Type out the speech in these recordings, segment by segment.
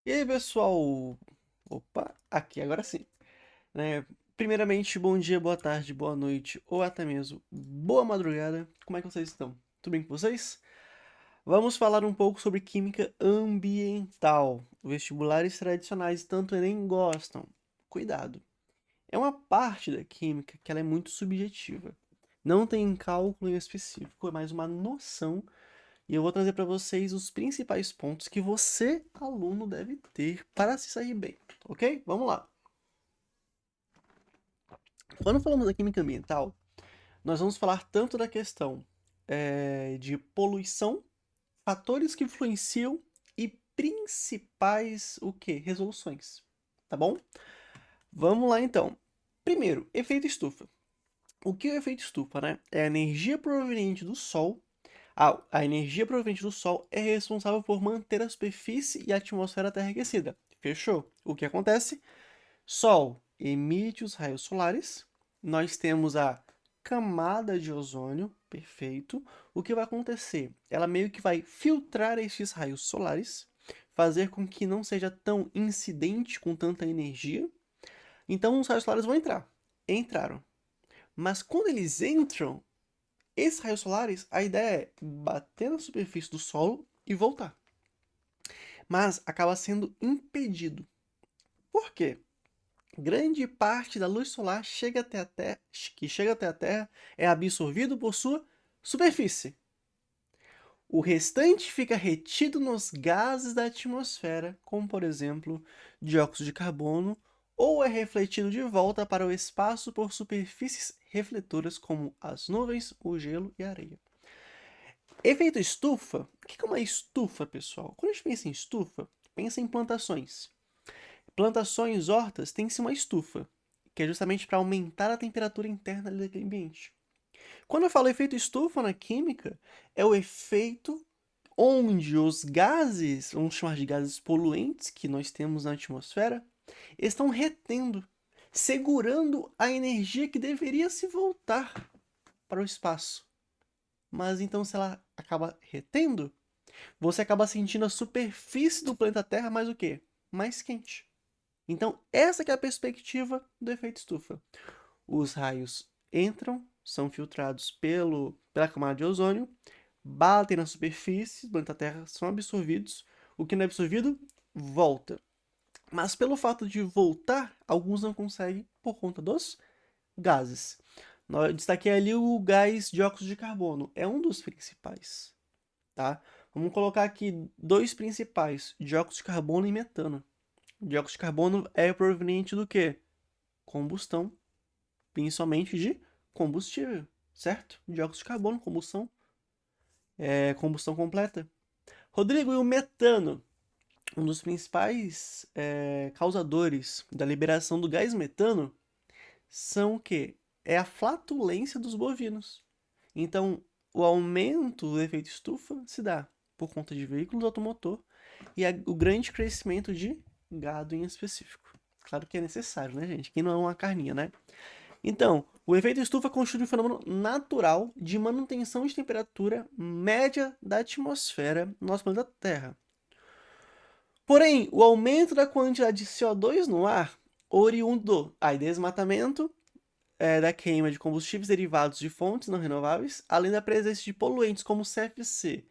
E aí, pessoal? Opa, aqui agora sim, né? Primeiramente, bom dia, boa tarde, boa noite ou até mesmo boa madrugada. Como é que vocês estão? Tudo bem com vocês? Vamos falar um pouco sobre química ambiental. Vestibulares tradicionais tanto nem gostam. Cuidado. É uma parte da química que ela é muito subjetiva. Não tem cálculo em específico, é mais uma noção e eu vou trazer para vocês os principais pontos que você, aluno, deve ter para se sair bem, ok? Vamos lá. Quando falamos da química ambiental, nós vamos falar tanto da questão de poluição, fatores que influenciam e principais o que? Resoluções, tá bom? Vamos lá então. Primeiro, efeito estufa. O que é o efeito estufa, né? É a energia proveniente do Sol. A energia proveniente do Sol é responsável por manter a superfície e a atmosfera da Terra aquecida. Fechou? O que acontece? Sol emite os raios solares. Nós temos a camada de ozônio, perfeito. O que vai acontecer? Ela meio que vai filtrar esses raios solares, fazer com que não seja tão incidente com tanta energia. Então os raios solares vão entrar. Entraram. Mas quando eles entram, esses raios solares, a ideia é bater na superfície do solo e voltar. Mas acaba sendo impedido. Por quê? Grande parte da luz solar que chega até a Terra é absorvido por sua superfície. O restante fica retido nos gases da atmosfera, como por exemplo dióxido de carbono, ou é refletido de volta para o espaço por superfícies refletoras como as nuvens, o gelo e a areia. Efeito estufa. O que é uma estufa, pessoal? Quando a gente pensa em estufa, pensa em plantações. Plantações, hortas, tem-se uma estufa, que é justamente para aumentar a temperatura interna daquele ambiente. Quando eu falo efeito estufa na química, é o efeito onde os gases, vamos chamar de gases poluentes que nós temos na atmosfera, estão retendo, segurando a energia que deveria se voltar para o espaço. Mas então, se ela acaba retendo, você acaba sentindo a superfície do planeta Terra mais o quê? Mais quente. Então, essa que é a perspectiva do efeito estufa. Os raios entram, são filtrados pela camada de ozônio, batem na superfície do planeta Terra, são absorvidos. O que não é absorvido, volta. Mas pelo fato de voltar, alguns não conseguem por conta dos gases. Eu destaquei ali o gás dióxido de carbono, é um dos principais, tá? Vamos colocar aqui dois principais, dióxido de carbono e metano. O dióxido de carbono é proveniente do quê? Combustão, principalmente de combustível, certo? Dióxido de carbono, combustão completa. Rodrigo, e o metano? Um dos principais causadores da liberação do gás metano são o quê? É a flatulência dos bovinos. Então, o aumento do efeito estufa se dá por conta de veículos automotor e o grande crescimento de gado em específico. Claro que é necessário, né, gente? Quem não é uma carninha, né? Então, o efeito estufa constitui um fenômeno natural de manutenção de temperatura média da atmosfera no nosso planeta Terra. Porém, o aumento da quantidade de CO2 no ar, oriundo do desmatamento, da queima de combustíveis derivados de fontes não renováveis, além da presença de poluentes como o CFC,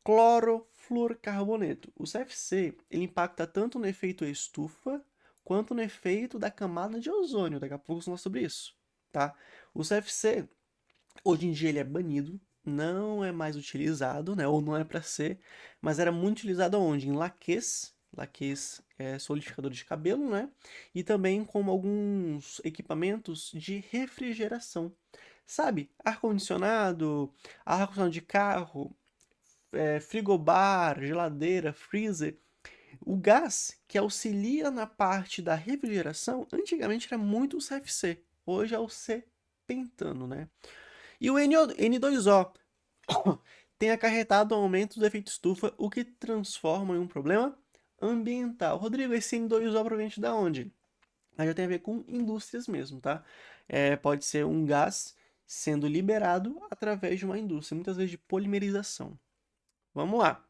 clorofluorcarboneto. O CFC ele impacta tanto no efeito estufa quanto no efeito da camada de ozônio. Daqui a pouco eu falo sobre isso, tá? O CFC, hoje em dia ele é banido, não é mais utilizado, né? Ou não é para ser, mas era muito utilizado onde? Em laques é solidificador de cabelo, né? E também como alguns equipamentos de refrigeração. Sabe? Ar-condicionado de carro, frigobar, geladeira, freezer. O gás que auxilia na parte da refrigeração, antigamente era muito o CFC, hoje é o C-pentano, né? E o N2O tem acarretado o aumento do efeito estufa, o que transforma em um problema ambiental. Rodrigo, esse N2O provém da onde? Aí já tem a ver com indústrias mesmo, tá? Pode ser um gás sendo liberado através de uma indústria, muitas vezes de polimerização. Vamos lá.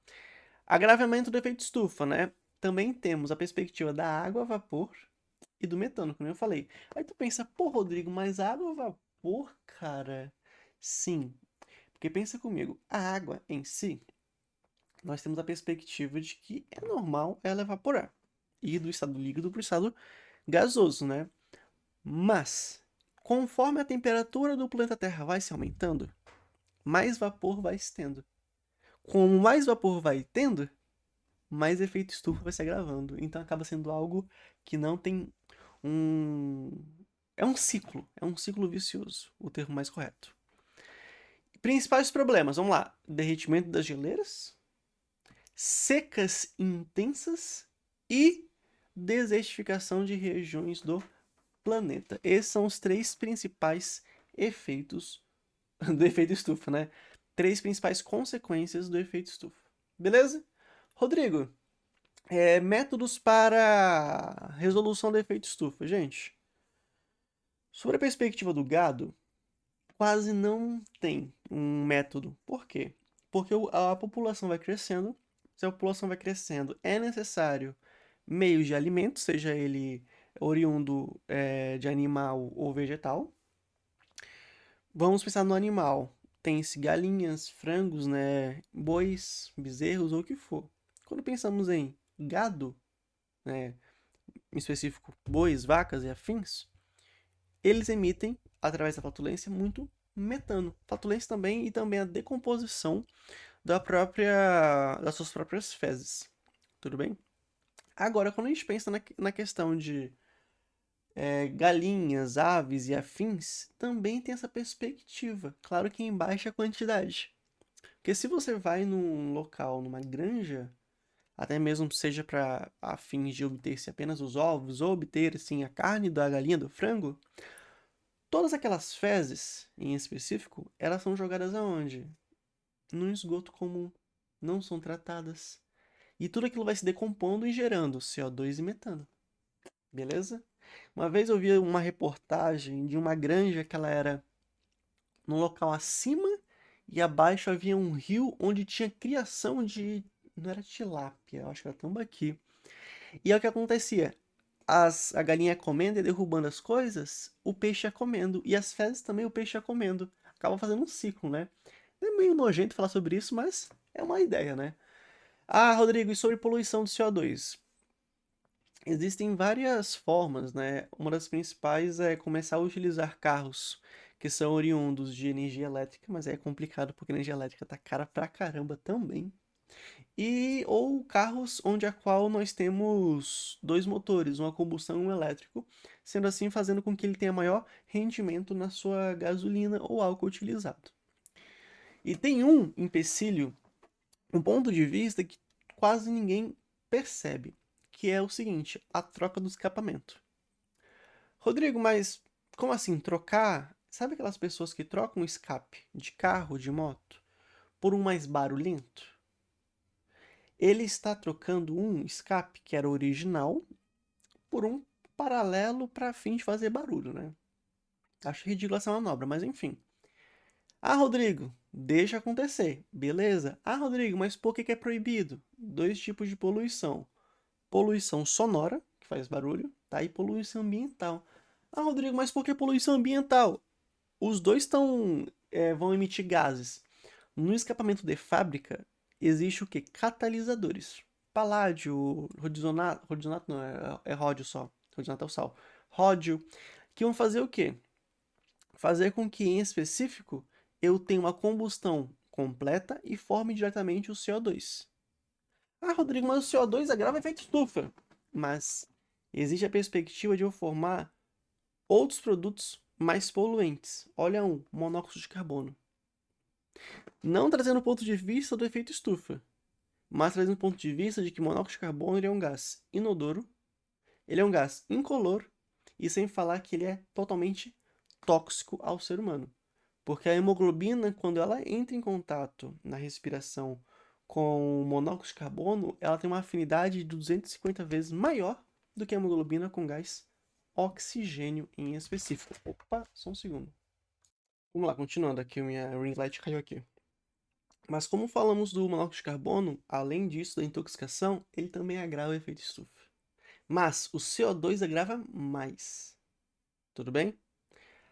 Agravamento do efeito estufa, né? também temos a perspectiva da água, vapor e do metano, como eu falei. Aí tu pensa, pô, Rodrigo, mas água, vapor, cara? Sim, porque pensa comigo, a água em si, nós temos a perspectiva de que é normal ela evaporar. Ir do estado líquido para o estado gasoso, né? Mas, conforme a temperatura do planeta Terra vai se aumentando, mais vapor vai se tendo. Como mais vapor vai tendo, mais efeito estufa vai se agravando. Então acaba sendo algo que não tem um. É um ciclo vicioso, o termo mais correto. Principais problemas, vamos lá: derretimento das geleiras, secas intensas e desertificação de regiões do planeta. Esses são os três principais efeitos do efeito estufa, né? Três principais consequências do efeito estufa. Beleza? Rodrigo, métodos para resolução do efeito estufa. Gente, sobre a perspectiva do gado, quase não tem um método. Por quê? Porque a população vai crescendo. Se a população vai crescendo, é necessário meios de alimento, seja ele oriundo de animal ou vegetal. Vamos pensar no animal. Tem-se galinhas, frangos, né, bois, bezerros ou o que for. Quando pensamos em gado, né, em específico bois, vacas e afins, eles emitem, através da flatulência, muito metano. Flatulência também e também a decomposição das suas próprias fezes. Tudo bem? Agora, quando a gente pensa na questão de galinhas, aves e afins, também tem essa perspectiva. Claro que em baixa quantidade. Porque se você vai num local, numa granja, até mesmo seja para a fins de obter-se apenas os ovos ou obter assim, a carne da galinha, do frango, todas aquelas fezes, em específico, elas são jogadas aonde? Num esgoto comum. Não são tratadas. E tudo aquilo vai se decompondo e gerando CO2 e metano. Beleza? Uma vez eu vi uma reportagem de uma granja que ela era num local acima e abaixo havia um rio onde tinha criação de. Não era tilápia, eu acho que era tambaqui. E é o que acontecia. A galinha ia comendo e derrubando as coisas, o peixe ia comendo. E as fezes também o peixe ia comendo. Acaba fazendo um ciclo, né? É meio nojento falar sobre isso, mas é uma ideia, né? Ah, Rodrigo, e sobre poluição do CO2? Existem várias formas, né? Uma das principais é começar a utilizar carros que são oriundos de energia elétrica, mas é complicado porque a energia elétrica tá cara pra caramba também. E ou carros onde a qual nós temos dois motores, uma combustão e um elétrico, sendo assim fazendo com que ele tenha maior rendimento na sua gasolina ou álcool utilizado. E tem um empecilho, um ponto de vista que quase ninguém percebe, que é o seguinte, a troca do escapamento. Rodrigo, mas como assim trocar? Sabe aquelas pessoas que trocam o escape de carro, de moto, por um mais barulhento? Ele está trocando um escape que era original por um paralelo para fim de fazer barulho, né? Acho ridícula essa manobra, mas enfim. Ah, Rodrigo, deixa acontecer. Beleza. Ah, Rodrigo, mas por que é proibido? Dois tipos de poluição. Poluição sonora, que faz barulho, tá? E poluição ambiental. Ah, Rodrigo, mas por que poluição ambiental? Os dois vão emitir gases. No escapamento de fábrica, existe o que? Catalisadores. Paládio, rodionato não, é ródio só. Rodionato é o sal. Ródio, que vão fazer o quê? Fazer com que, em específico, eu tenha uma combustão completa e forme diretamente o CO2. Ah, Rodrigo, mas o CO2 agrava efeito estufa. Mas existe a perspectiva de eu formar outros produtos mais poluentes. Olha monóxido de carbono. Não trazendo o ponto de vista do efeito estufa, mas trazendo o ponto de vista de que monóxido de carbono ele é um gás inodoro, ele é um gás incolor, e sem falar que ele é totalmente tóxico ao ser humano. Porque a hemoglobina, quando ela entra em contato na respiração com o monóxido de carbono, ela tem uma afinidade de 250 vezes maior do que a hemoglobina com gás oxigênio em específico. Opa, só um segundo. Vamos lá, continuando aqui, minha ring light caiu aqui. Mas como falamos do monóxido de carbono, além disso, da intoxicação, ele também agrava o efeito estufa. Mas o CO2 agrava mais. Tudo bem?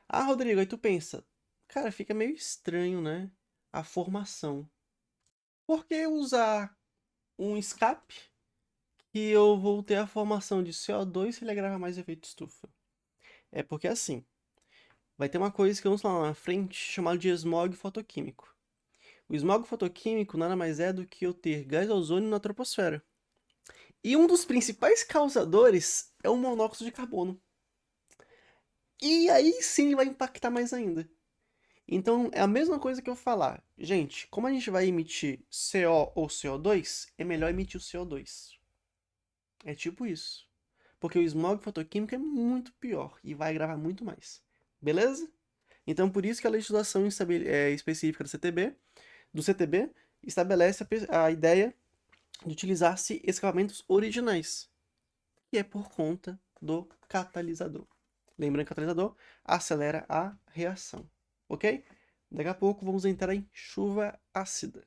Ah, Rodrigo, aí tu pensa, cara, fica meio estranho, né? A formação. Por que usar um escape que eu vou ter a formação de CO2 se ele agrava mais o efeito estufa? É porque assim, vai ter uma coisa que vamos falar lá na frente chamada de smog fotoquímico. O smog fotoquímico nada mais é do que eu ter gás ozônio na troposfera. E um dos principais causadores é o monóxido de carbono. E aí sim vai impactar mais ainda. Então é a mesma coisa que eu falar. Gente, como a gente vai emitir CO ou CO2, é melhor emitir o CO2. É tipo isso. Porque o smog fotoquímico é muito pior e vai agravar muito mais. Beleza? Então por isso que a legislação específica do CTB, estabelece a ideia de utilizar-se escapamentos originais, que é por conta do catalisador. Lembrando que o catalisador acelera a reação, ok? Daqui a pouco vamos entrar em chuva ácida.